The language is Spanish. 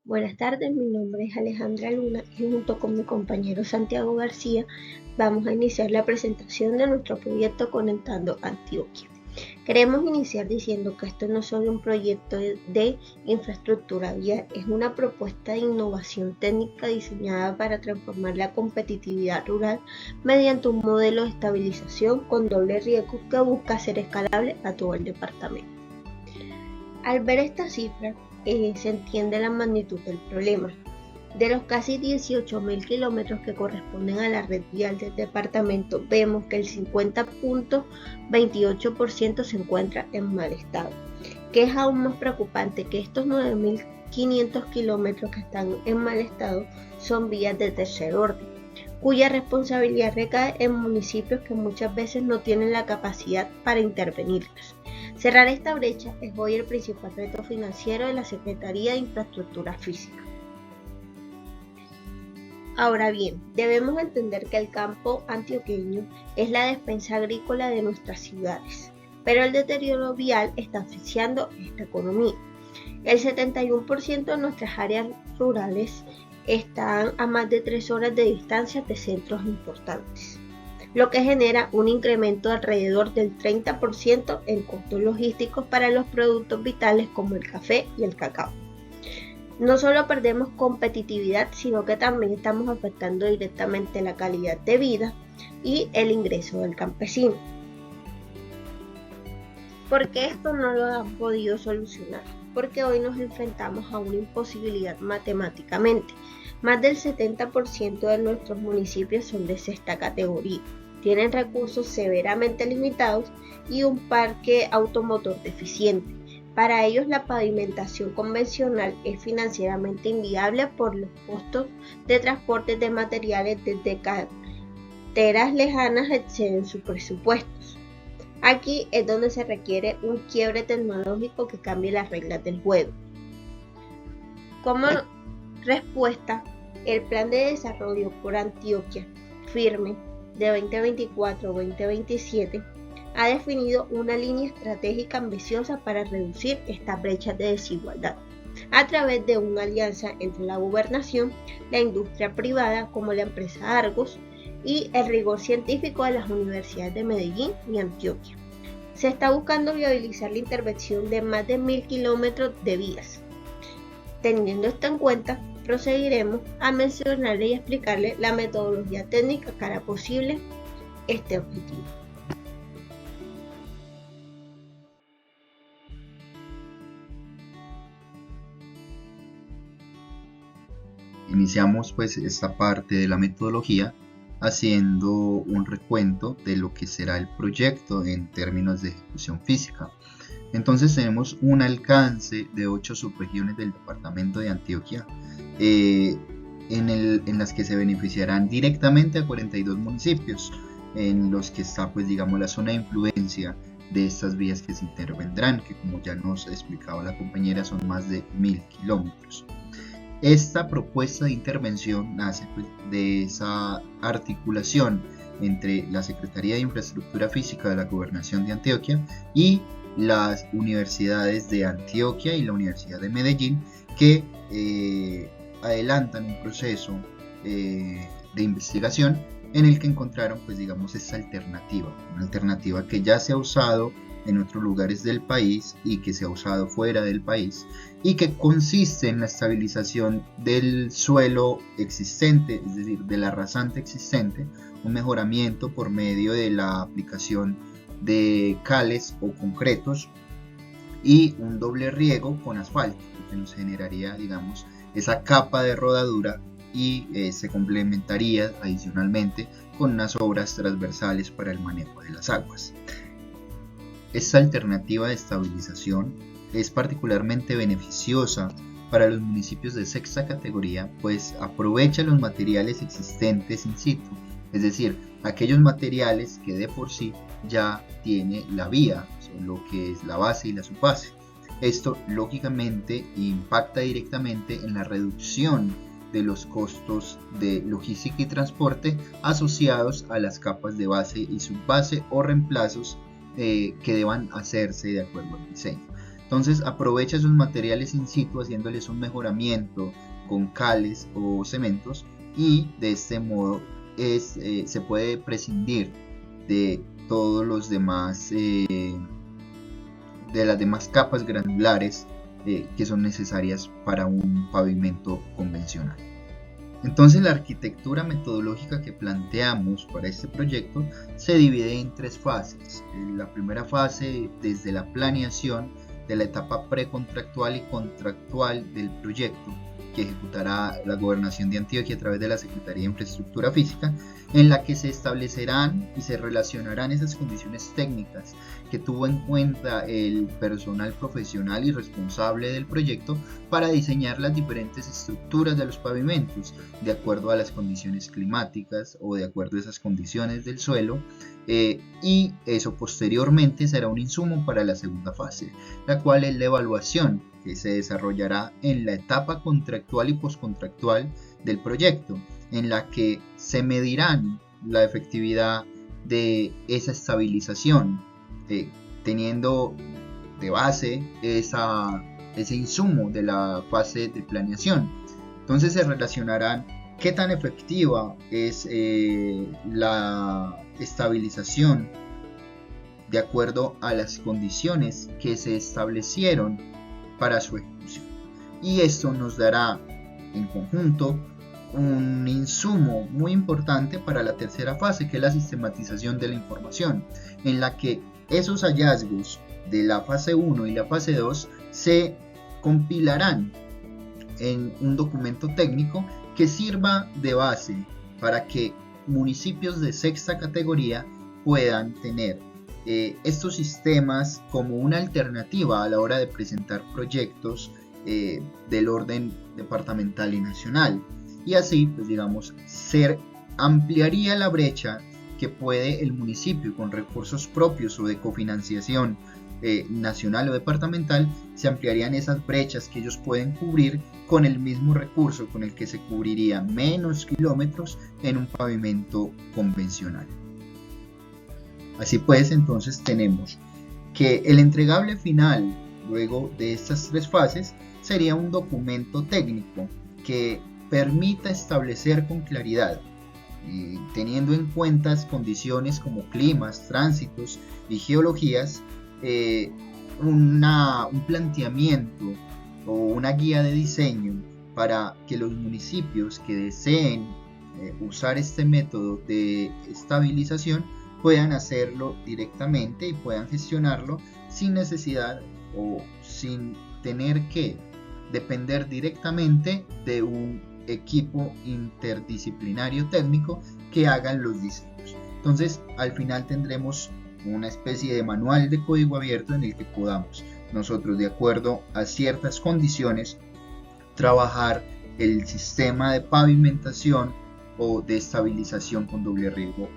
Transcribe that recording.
Buenas tardes, mi nombre es Alejandra Luna y junto con mi compañero Santiago García vamos a iniciar la presentación de nuestro proyecto Conectando Antioquia. Queremos iniciar diciendo que esto no es solo un proyecto de infraestructura vial, es una propuesta de innovación técnica diseñada para transformar la competitividad rural mediante un modelo de estabilización con doble riesgo que busca ser escalable a todo el departamento. Al ver esta cifra, se entiende la magnitud del problema. De los casi 18.000 kilómetros que corresponden a la red vial del departamento, vemos que el 50.28% se encuentra en mal estado, que es aún más preocupante que estos 9.500 kilómetros que están en mal estado son vías de tercer orden, cuya responsabilidad recae en municipios que muchas veces no tienen la capacidad para intervenirlas. Cerrar esta brecha es hoy el principal reto financiero de la Secretaría de Infraestructura Física. Ahora bien, debemos entender que el campo antioqueño es la despensa agrícola de nuestras ciudades, pero el deterioro vial está asfixiando esta economía. El 71% de nuestras áreas rurales están a más de 3 horas de distancia de centros importantes, lo que genera un incremento de alrededor del 30% en costos logísticos para los productos vitales como el café y el cacao. No solo perdemos competitividad, sino que también estamos afectando directamente la calidad de vida y el ingreso del campesino. ¿Por qué esto no lo han podido solucionar? Porque hoy nos enfrentamos a una imposibilidad matemáticamente. Más del 70% de nuestros municipios son de sexta categoría, tienen recursos severamente limitados y un parque automotor deficiente. Para ellos la pavimentación convencional es financieramente inviable por los costos de transporte de materiales desde carreteras lejanas exceden sus presupuestos. Aquí es donde se requiere un quiebre tecnológico que cambie las reglas del juego. Como respuesta, el Plan de Desarrollo por Antioquia, firme, de 2024-2027, ha definido una línea estratégica ambiciosa para reducir estas brechas de desigualdad, a través de una alianza entre la gobernación, la industria privada como la empresa Argos y el rigor científico de las universidades de Medellín y Antioquia. Se está buscando viabilizar la intervención de más de 1.000 kilómetros de vías. Teniendo esto en cuenta, procederemos a mencionarle y explicarle la metodología técnica que hará posible este objetivo. Iniciamos pues esta parte de la metodología haciendo un recuento de lo que será el proyecto en términos de ejecución física. Entonces tenemos un alcance de 8 subregiones del departamento de Antioquia, en las que se beneficiarán directamente a 42 municipios, en los que está pues digamos la zona de influencia de estas vías que se intervendrán, que como ya nos explicaba la compañera son más de 1.000 kilómetros. Esta propuesta de intervención nace pues, de esa articulación entre la Secretaría de Infraestructura Física de la Gobernación de Antioquia y las universidades de Antioquia y la Universidad de Medellín, que adelantan un proceso de investigación en el que encontraron pues digamos esta alternativa, una alternativa que ya se ha usado en otros lugares del país y que se ha usado fuera del país, y que consiste en la estabilización del suelo existente, es decir, de la rasante existente, un mejoramiento por medio de la aplicación de cales o concretos y un doble riego con asfalto, que nos generaría digamos esa capa de rodadura y se complementaría adicionalmente con unas obras transversales para el manejo de las aguas. Esta alternativa de estabilización es particularmente beneficiosa para los municipios de sexta categoría, pues aprovecha los materiales existentes in situ, es decir, aquellos materiales que de por sí ya tiene la vía, lo que es la base y la subbase. Esto lógicamente impacta directamente en la reducción de los costos de logística y transporte asociados a las capas de base y subbase o reemplazos que deban hacerse de acuerdo al diseño. Entonces aprovecha esos materiales in situ haciéndoles un mejoramiento con cales o cementos, y de este modo se puede prescindir de todos los demás de las demás capas granulares que son necesarias para un pavimento convencional. Entonces la arquitectura metodológica que planteamos para este proyecto se divide en 3 fases. La primera fase, desde la planeación de la etapa precontractual y contractual del proyecto, que ejecutará la Gobernación de Antioquia a través de la Secretaría de Infraestructura Física, en la que se establecerán y se relacionarán esas condiciones técnicas que tuvo en cuenta el personal profesional y responsable del proyecto para diseñar las diferentes estructuras de los pavimentos de acuerdo a las condiciones climáticas o de acuerdo a esas condiciones del suelo, y eso posteriormente será un insumo para la segunda fase, la cual es la evaluación, que se desarrollará en la etapa contractual y postcontractual del proyecto, en la que se medirán la efectividad de esa estabilización, teniendo de base ese insumo de la fase de planeación. Entonces se relacionarán qué tan efectiva es la estabilización de acuerdo a las condiciones que se establecieron para su ejecución, y esto nos dará en conjunto un insumo muy importante para la tercera fase, que es la sistematización de la información, en la que esos hallazgos de la fase 1 y la fase 2 se compilarán en un documento técnico que sirva de base para que municipios de sexta categoría puedan tener estos sistemas como una alternativa a la hora de presentar proyectos del orden departamental y nacional, y así pues digamos se ampliaría la brecha que puede el municipio con recursos propios o de cofinanciación nacional o departamental. Se ampliarían esas brechas que ellos pueden cubrir con el mismo recurso con el que se cubriría menos kilómetros en un pavimento convencional. Así pues, entonces tenemos que el entregable final luego de estas 3 fases sería un documento técnico que permita establecer con claridad, y teniendo en cuenta condiciones como climas, tránsitos y geologías, un planteamiento o una guía de diseño para que los municipios que deseen usar este método de estabilización puedan hacerlo directamente y puedan gestionarlo sin necesidad o sin tener que depender directamente de un equipo interdisciplinario técnico que hagan los diseños. Entonces al final tendremos una especie de manual de código abierto en el que podamos nosotros, de acuerdo a ciertas condiciones, trabajar el sistema de pavimentación o de estabilización con doble riego